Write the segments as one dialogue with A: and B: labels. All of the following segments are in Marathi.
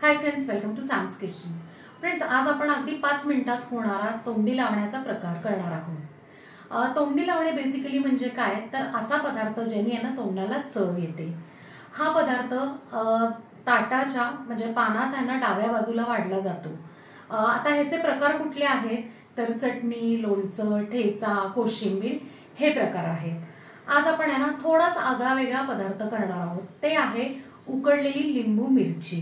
A: High friends, welcome to Sam's kitchen. Friends, आज आपण अगदी 5 मिनिटात होणारा तोंडी लावण्याचा प्रकार करणार आहोत। तोंडी लावणे बेसिकली म्हणजे काय तर असा पदार्थ ज्याने ना तोंडाला चव येते। हा पदार्थ ताटाच्या म्हणजे पानात आहे ना डाव्या बाजूला वाढला जातो। आता ह्याचे प्रकार कुठले आहेत तर चटणी, लोणचं, ठेचा, कोशिंबीर हे प्रकार आहेत। आज आपण आहे ना थोडासा आगळा वेगळा पदार्थ करणार आहोत, ते आहे उकडलेली लिंबू मिरची।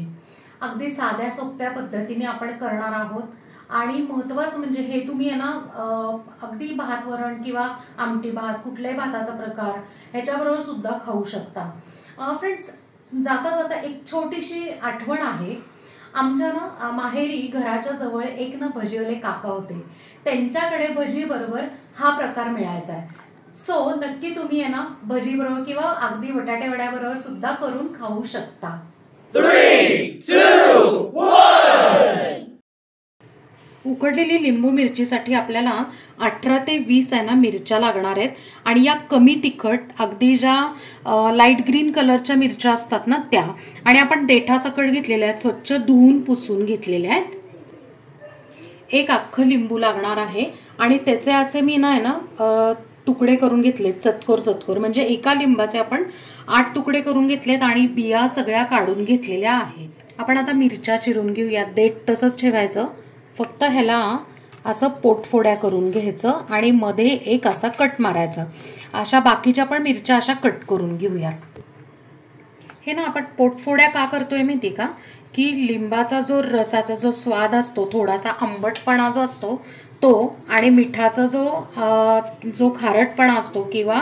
A: अगदी साध्या सोप्या पद्धतीने आपण करणार आहोत आणि महत्त्वाचं म्हणजे हे तुम्ही आहे ना अगदी भात वरण किंवा आमटी भात कुठल्याही भाताचा प्रकार ह्याच्याबरोबर सुद्धा खाऊ शकता। फ्रेंड्स, जाता जाता एक छोटीशी आठवण आहे। आमच्या ना माहेरी घराच्या जवळ एक ना भजीवाले काका होते, त्यांच्याकडे भजी बरोबर हा प्रकार मिळायचा आहे। सो नक्की तुम्ही आहे ना भजी बरोबर किंवा अगदी बटाटे वड्या बरोबर सुद्धा करून खाऊ शकता।
B: 3, 2, 1
A: उकडलेली लिंबू मिरचीसाठी आपल्याला 18 ते 20 आहे ना मिरच्या लागणार आहेत आणि या कमी तिखट अगदी ज्या लाईट ग्रीन कलरच्या मिरच्या असतात ना त्या, आणि आपण देठासकट घेतलेल्या आहेत, स्वच्छ धुवून पुसून घेतलेल्या आहेत। एक अख्खं लिंबू लागणार आहे आणि त्याचे असे मी ना आहे ना तुकडे करून घेतलेत, चतकोर म्हणजे एका लिंबाचे आपण 8 तुकडे करून घेतलेत आणि बिया सगळ्या काढून घेतलेल्या आहेत। आपण आता मिरच्या चिरून घेऊया। देठ तसंच ठेवायचं, फक्त ह्याला असं पोटफोड्या करून घ्यायचं आणि मध्ये एक असा कट मारायचा। अशा बाकीच्या पण मिरच्या अशा कट करून घेऊयात। हे ना आपण पोटफोड्या का करतोय माहिती का, की लिंबाचा जो रसाचा जो स्वाद असतो, थोडासा आंबटपणा जो असतो तो आणि मिठाचा जो खारटपणा असतो किंवा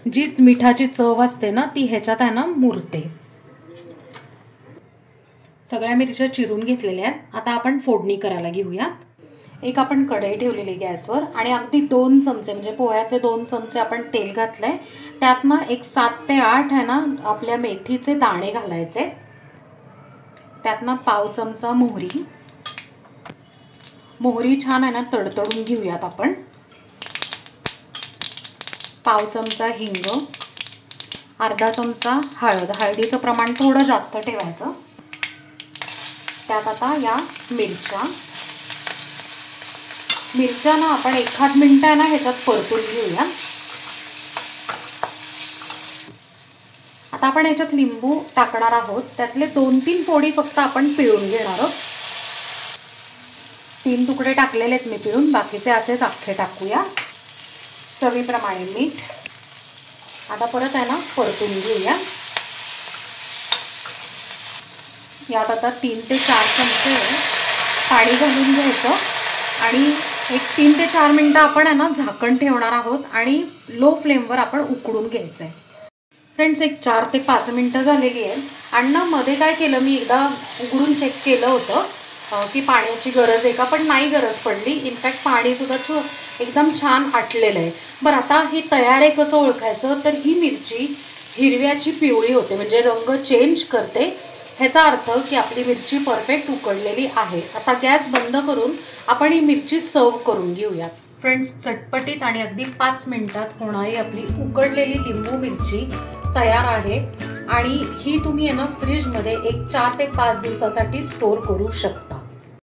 A: जी मिठाची चव असते ना ती ह्याच्यात आहे ना मुरते। सगळ्या मिरच्या चिरून घेतलेल्या आहेत। आता आपण फोडणी करायला घेऊया। एक आपण कढई ठेवलेली गॅसवर आणि अगदी 2 चमचे म्हणजे पोह्याचे 2 चमचे आपण तेल घातलंय। त्यात ना एक 7 ते 8 आहे ना आपल्या मेथीचे दाणे घालायचे। त्यात ना पाव चमचा मोहरी छान आहे ना तडतडून घेऊयात आपण। पाव चमचा हिंग, अर्धा चमचा हळदीचं प्रमाण थोडं जास्त ठेवायचं। त्यात आता या मिरच्या ना आपण 1 मिनिट आहे ना ह्याच्यात परतून घेऊया। आता आपण ह्याच्यात लिंबू टाकणार आहोत, त्यातले 2-3 फोडी फक्त आपण पिळून घेणार आहोत। 3 तुकडे टाकलेले आहेत मी पिळून, बाकीचे असेच अख्खे टाकूया। चवीप्रमाणे मीठ। आता परत आहे ना परतून घेऊया। यात आता 3 ते 4 चमचे पाणी घालून घ्यायचं आणि एक 3 ते 4 मिनिटं आपण आहे ना झाकण ठेवणार आहोत आणि लो फ्लेमवर आपण उकडून घ्यायचंय। फ्रेंड्स, एक 4 ते 5 मिनिटं झालेली आहे आणि ना मध्ये काय केलं, मी एकदा उघडून चेक केलं होतं की पाण्याची गरज आहे का, पण नाही गरज पडली। इनफॅक्ट पाणी सुद्धा एकदम छान आटलेलं आहे। बरं, आता ही तयार आहे कसं ओळखायचं तर ही मिरची हिरव्याची पिवळी होते म्हणजे रंग चेंज करते, ह्याचा अर्थ की आपली मिरची परफेक्ट उकडलेली आहे। आता गॅस बंद करून आपण ही मिरची सर्व करून घेऊयात। फ्रेंड्स, चटपटीत आणि अगदी 5 मिनिटात होणारी आपली उकडलेली लिंबू मिरची तयार आहे आणि ही तुम्ही आहे ना फ्रीजमध्ये एक 4 ते 5 दिवसासाठी स्टोर करू शकता।